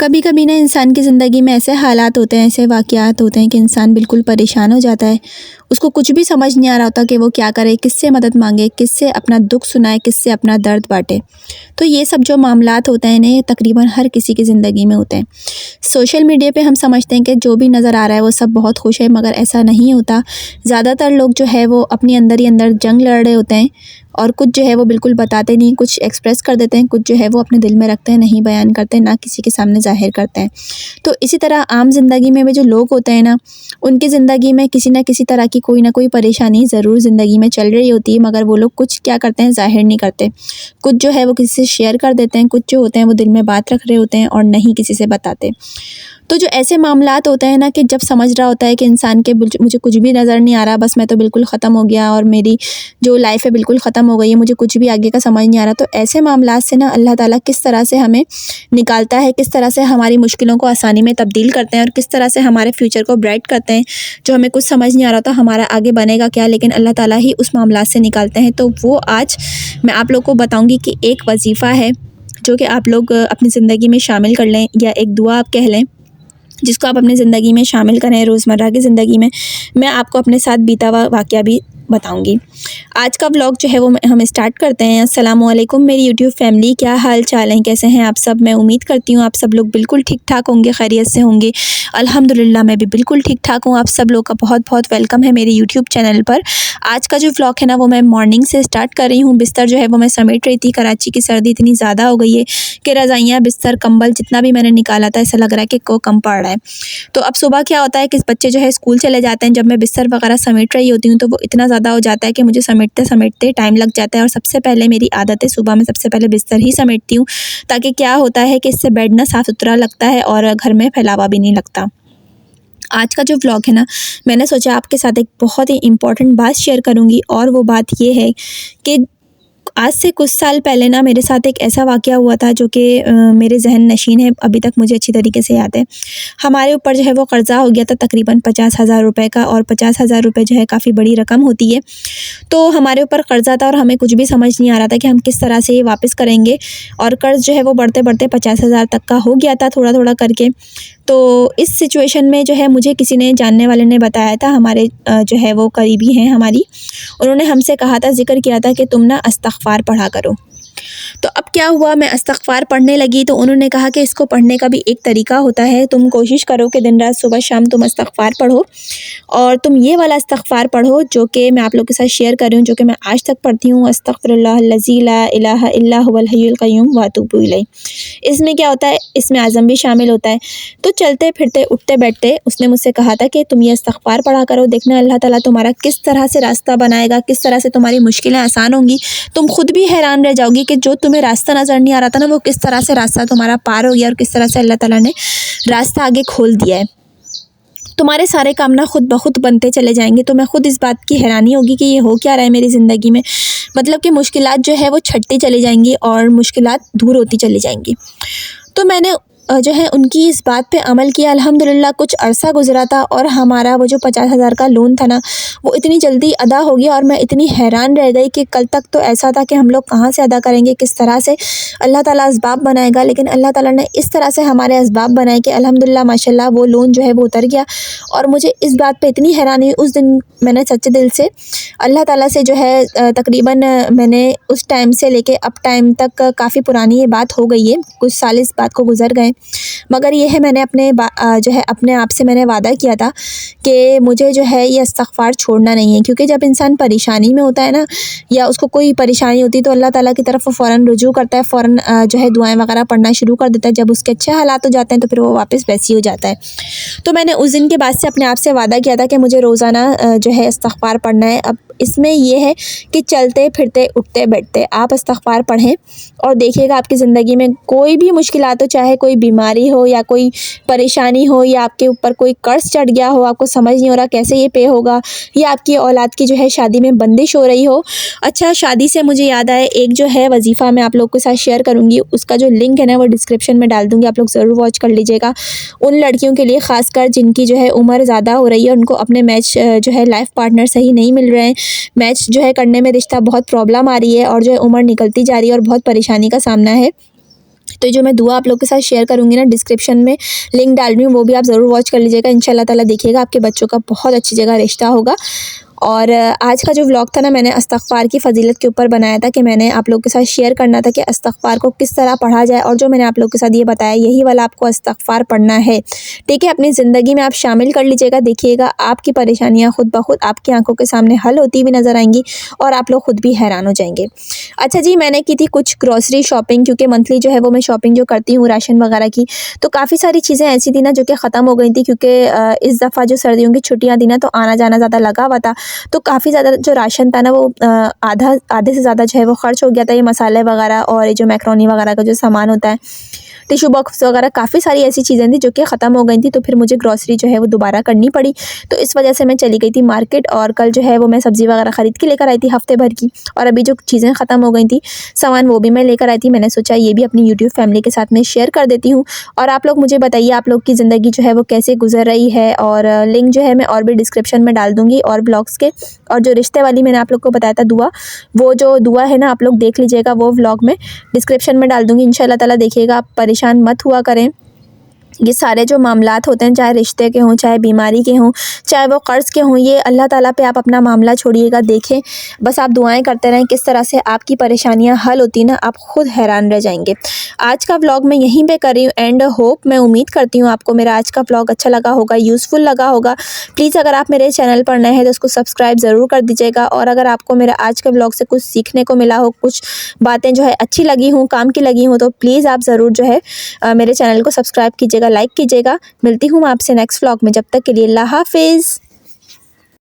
कभी कभी ना इंसान की ज़िंदगी में ऐसे हालात होते हैं, ऐसे वाक़यात होते हैं कि इंसान बिल्कुल परेशान हो जाता है। उसको कुछ भी समझ नहीं आ रहा होता कि वो क्या करे, किससे मदद मांगे, किससे अपना दुख सुनाए, किससे अपना दर्द बांटे। तो ये सब जो मामलात होते हैं ना, ये तकरीबन हर किसी की ज़िंदगी में होते हैं। सोशल मीडिया पे हम समझते हैं कि जो भी नज़र आ रहा है वो सब बहुत खुश है, मगर ऐसा नहीं होता। ज़्यादातर लोग जो है वो अपनी अंदर ही अंदर जंग लड़ रहे होते हैं, और कुछ जो है वो बिल्कुल बताते नहीं, कुछ एक्सप्रेस कर देते हैं, कुछ जो है वो अपने दिल में रखते हैं, नहीं बयान करते, ना किसी के सामने ज़ाहिर करते हैं। तो इसी तरह आम ज़िंदगी में भी जो लोग होते हैं ना, उनकी ज़िंदगी में किसी न किसी तरह की कोई ना कोई परेशानी ज़रूर ज़िंदगी में चल रही होती है, मगर वो लोग कुछ क्या करते हैं, ज़ाहिर नहीं करते। कुछ जो है वो किसी से शेयर कर देते हैं, कुछ जो होते हैं वो दिल में बात रख रहे होते हैं और नहीं किसी से बताते। तो जो ऐसे मामलात होते हैं ना, कि जब समझ रहा होता है कि इंसान के मुझे कुछ भी नज़र नहीं आ रहा, बस मैं तो बिल्कुल ख़त्म हो गया और मेरी जो लाइफ़ है बिल्कुल ख़त्म हो गई है, मुझे कुछ भी आगे का समझ नहीं आ रहा। तो ऐसे मामलात से ना अल्लाह ताला किस तरह से हमें निकालता है, किस तरह से हमारी मुश्किलों को आसानी में तब्दील करते हैं और किस तरह से हमारे फ्यूचर को ब्राइट करते हैं। जो हमें कुछ समझ नहीं आ रहा था हमारा आगे बनेगा क्या, लेकिन अल्लाह ताला ही उस मामलात से निकालते हैं। तो वो आज मैं आप लोग को बताऊँगी कि एक वजीफ़ा है जो कि आप लोग अपनी ज़िंदगी में शामिल कर लें, या एक दुआ आप कह लें, जिसको आप अपनी ज़िंदगी में शामिल करें रोज़मर्रा की ज़िंदगी में। मैं आपको अपने साथ बीता हुआ वाक़या भी बताऊंगी। आज का व्लॉग जो है वो हम स्टार्ट करते हैं। अस्सलाम वालेकुम मेरी यूट्यूब फैमिली, क्या हाल चाल हैं, कैसे हैं आप सब। मैं उम्मीद करती हूँ आप सब लोग बिल्कुल ठीक ठाक होंगे, खैरियत से होंगे। अल्हम्दुलिल्लाह मैं भी बिल्कुल ठीक ठाक हूँ। आप सब लोग का बहुत बहुत वेलकम है मेरे यूट्यूब चैनल पर। आज का जो व्लॉग है ना, वो मैं मॉर्निंग से स्टार्ट कर रही हूँ। बिस्तर जो है वो मैं समेट रही थी। कराची की सर्दी इतनी ज़्यादा हो गई है कि रज़ाइयाँ, बिस्तर, कंबल जितना भी मैंने निकाला था, ऐसा लग रहा है कि को कम पड़ रहा है। तो अब सुबह क्या होता है कि बच्चे जो है स्कूल चले जाते हैं। जब मैं बिस्तर वगैरह समेट रही होती हूँ तो वो इतना ज़्यादा हो जाता है कि मुझे समेटते समेटते टाइम लग जाता है। और सबसे पहले मेरी आदत है, सुबह में सबसे पहले बिस्तर ही समेटती हूँ, ताकि क्या होता है कि इससे बेड ना साफ़ सुथरा लगता है और घर में फैलावा भी नहीं लगता। आज का जो व्लॉग है ना, मैंने सोचा आपके साथ एक बहुत ही इम्पोर्टेंट बात शेयर करूँगी, और वो बात ये है कि आज से कुछ साल पहले ना मेरे साथ एक ऐसा वाक़या हुआ था जो कि मेरे ज़हन नशीन है, अभी तक मुझे अच्छी तरीके से याद है। हमारे ऊपर जो है वो कर्ज़ा हो गया था तकरीबन 50,000 रुपये का, और 50,000 रुपये जो है काफ़ी बड़ी रकम होती है। तो हमारे ऊपर कर्ज़ा था और हमें कुछ भी समझ नहीं आ रहा था कि हम किस तरह से ये वापस करेंगे। और कर्ज़ जो है वो बढ़ते बढ़ते 50,000 तक का हो गया था, थोड़ा थोड़ा करके। तो इस सिचुएशन में जो है मुझे किसी ने, जानने वाले ने बताया था, हमारे जो है वो करीबी हैं हमारी, उन्होंने हमसे कहा था, ज़िक्र किया था कि तुम ना इस्तिग़फ़ार पढ़ा करो। तो अब क्या हुआ, मैं इस्तिग़फ़ार पढ़ने लगी तो उन्होंने कहा कि इसको पढ़ने का भी एक तरीका होता है। तुम कोशिश करो कि दिन रात सुबह शाम तुम इस्तिग़फ़ार पढ़ो, और तुम ये वाला इस्तिग़फ़ार पढ़ो जो कि मैं आप लोग के साथ शेयर कर रही हूँ, जो कि मैं आज तक पढ़ती हूँ। अस्तग़फ़िरुल्लाहल्लज़ी ला इलाहा इल्ला हुवल हय्युल क़य्यूम व अतूबु इलैह। इसमें क्या होता है, इसमें आज़म भी शामिल होता है। तो चलते फिरते उठते बैठते उसने मुझसे कहा था कि तुम ये इस्तिग़फ़ार पढ़ा करो, देखना अल्लाह ताला तुम्हारा किस तरह से रास्ता बनाएगा, किस तरह से तुम्हारी मुश्किलें आसान होंगी। तुम खुद भी हैरान रह जाओगी कि जो तुम्हें रास्ता नज़र नहीं आ रहा था ना, वो किस तरह से रास्ता तुम्हारा पार हो गया, और किस तरह से अल्लाह ताला ने रास्ता आगे खोल दिया है। तुम्हारे सारे काम ना खुद ब खुद बनते चले जाएंगे। तो मैं खुद इस बात की हैरानी होगी कि ये हो क्या रहा है मेरी ज़िंदगी में। मतलब कि मुश्किलात जो है वो छटती चली जाएंगी और मुश्किलात दूर होती चली जाएंगी। तो मैंने जो है उनकी इस बात पे अमल किया। अल्हम्दुलिल्लाह कुछ अरसा गुजरा था और हमारा वो जो 50,000 का लोन था ना, वो इतनी जल्दी अदा हो गया। और मैं इतनी हैरान रह गई कि कल तक तो ऐसा था कि हम लोग कहाँ से अदा करेंगे, किस तरह से अल्लाह ताला असबाब बनाएगा। लेकिन अल्लाह ताला ने इस तरह से हमारे असबाब बनाए कि अल्हम्दुलिल्लाह माशाल्लाह वो लोन जो है वो उतर गया। और मुझे इस बात पे इतनी हैरानी हुई, उस दिन मैंने सच्चे दिल से अल्लाह ताला से जो है तकरीबन मैंने उस टाइम से लेके अब टाइम तक, काफ़ी पुरानी ये बात हो गई है, कुछ साल इस बात को गुजर गए, मगर ये है मैंने जो है अपने आप से मैंने वादा किया था कि मुझे जो है ये इस्तिग़फ़ार छोड़ना नहीं है। क्योंकि जब इंसान परेशानी में होता है ना, या उसको कोई परेशानी होती है, तो अल्लाह ताला की तरफ वो फ़ौरन रुजू करता है, फ़ौरन जो है दुआएं वगैरह पढ़ना शुरू कर देता है। जब उसके अच्छे हालात हो जाते हैं तो फिर वो वापस वैसे ही हो जाता है। तो मैंने उस दिन के बाद से अपने आप से वादा किया था कि मुझे रोज़ाना जो है इस्तिग़फ़ार पढ़ना है। अब इसमें ये है कि चलते फिरते उठते बैठते आप इस्तिग़फ़ार पढ़ें, और देखिएगा आपकी ज़िंदगी में कोई भी मुश्किलात हो, चाहे कोई बीमारी हो या कोई परेशानी हो, या आपके ऊपर कोई कर्ज़ चढ़ गया हो, आपको समझ नहीं हो रहा कैसे ये पे होगा, या आपकी औलाद की जो है शादी में बंदिश हो रही हो। अच्छा, शादी से मुझे याद आया, एक जो है वजीफ़ा मैं आप लोग के साथ शेयर करूँगी, उसका जो लिंक है ना वो डिस्क्रिप्शन में डाल दूँगी, आप लोग ज़रूर वॉच कर लीजिएगा। उन लड़कियों के लिए ख़ासकर जिनकी जो है उम्र ज़्यादा हो रही है, उनको अपने मैच जो है लाइफ़ पार्टनर सही नहीं मिल रहे हैं, मैच जो है करने में रिश्ता बहुत प्रॉब्लम आ रही है, और जो है उम्र निकलती जा रही है और बहुत परेशानी का सामना है। तो जो मैं दुआ आप लोग के साथ शेयर करूँगी ना, डिस्क्रिप्शन में लिंक डाल रही हूँ, वो भी आप ज़रूर वॉच कर लीजिएगा। इंशाल्लाह ताला देखिएगा, आपके बच्चों का बहुत अच्छी जगह रिश्ता होगा। और आज का जो व्लॉग था ना, मैंने इस्तिग़फ़ार की फ़जीलत के ऊपर बनाया था कि मैंने आप लोग के साथ शेयर करना था कि इस्तिग़फ़ार को किस तरह पढ़ा जाए। और जो मैंने आप लोग के साथ ये बताया, यही वाला आपको इस्तिग़फ़ार पढ़ना है, ठीक है। अपनी ज़िंदगी में आप शामिल कर लीजिएगा। देखिएगा, आपकी परेशानियाँ खुद ब खुद आपकी आंखों के सामने हल होती हुई नज़र आएंगी और आप लोग खुद भी हैरान हो जाएंगे। अच्छा जी, मैंने की थी कुछ ग्रॉसरी शॉपिंग, क्योंकि मंथली जो है वो मैं शॉपिंग जो करती हूँ राशन वगैरह की, तो काफ़ी सारी चीज़ें ऐसी थी ना जो कि ख़त्म हो गई थी, क्योंकि इस दफ़ा जो सर्दियों की छुट्टियाँ थी ना, तो आना जाना ज़्यादा लगा हुआ था। तो काफ़ी ज़्यादा जो राशन था ना, वो आधे से ज़्यादा जो है वो ख़र्च हो गया था। ये मसाले वगैरह और ये जो मैक्रोनी वगैरह का जो सामान होता है, टिश्यू बॉक्स वगैरह, काफ़ी सारी ऐसी चीज़ें थी जो कि ख़त्म हो गई थी। तो फिर मुझे ग्रॉसरी जो है वो दोबारा करनी पड़ी। तो इस वजह से मैं चली गई थी मार्केट, और कल जो है वो मैं सब्ज़ी वगैरह ख़रीद के लेकर आई थी हफ़्ते भर की। और अभी जो चीज़ें ख़त्म हो गई थी सामान, वो भी मैं लेकर आई थी। मैंने सोचा ये भी अपनी यूट्यूब फैमिली के साथ में शेयर कर देती हूँ। और आप लोग मुझे बताइए, आप लोग की ज़िंदगी जो है वो कैसे गुजर रही है। और लिंक जो है मैं और भी डिस्क्रिप्शन में डाल दूँगी और ब्लॉग्स के। और जो रिश्ते वाली मैंने आप लोग को बताया था दुआ, वो जो दुआ है ना, आप लोग देख लीजिएगा, वो व्लॉग में डिस्क्रिप्शन में डाल दूँगी। इंशाल्लाह ताला देखिएगा, आप परेशान मत हुआ करें। ये सारे जो मामलात होते हैं, चाहे रिश्ते के हों, चाहे बीमारी के हों, चाहे वो कर्ज़ के हों, ये अल्लाह ताला पे आप अपना मामला छोड़िएगा। देखें, बस आप दुआएं करते रहें, किस तरह से आपकी परेशानियां हल होती ना, आप खुद हैरान रह जाएंगे। आज का व्लॉग मैं यहीं पे कर रही हूँ एंड होप, मैं उम्मीद करती हूँ आपको मेरा आज का व्लॉग अच्छा लगा होगा, यूज़फुल लगा होगा। प्लीज़ अगर आप मेरे चैनल पर नए हैं तो उसको सब्सक्राइब ज़रूर कर दीजिएगा। और अगर आपको मेरा आज का व्लॉग से कुछ सीखने को मिला हो, कुछ बातें जो है अच्छी लगी हों, काम की लगी हों, तो प्लीज़ आप ज़रूर जो है मेरे चैनल को सब्सक्राइब कीजिएगा, लाइक कीजिएगा। मिलती हूँ मैं आपसे नेक्स्ट व्लॉग में, जब तक के लिए अल्लाह हाफ़िज़।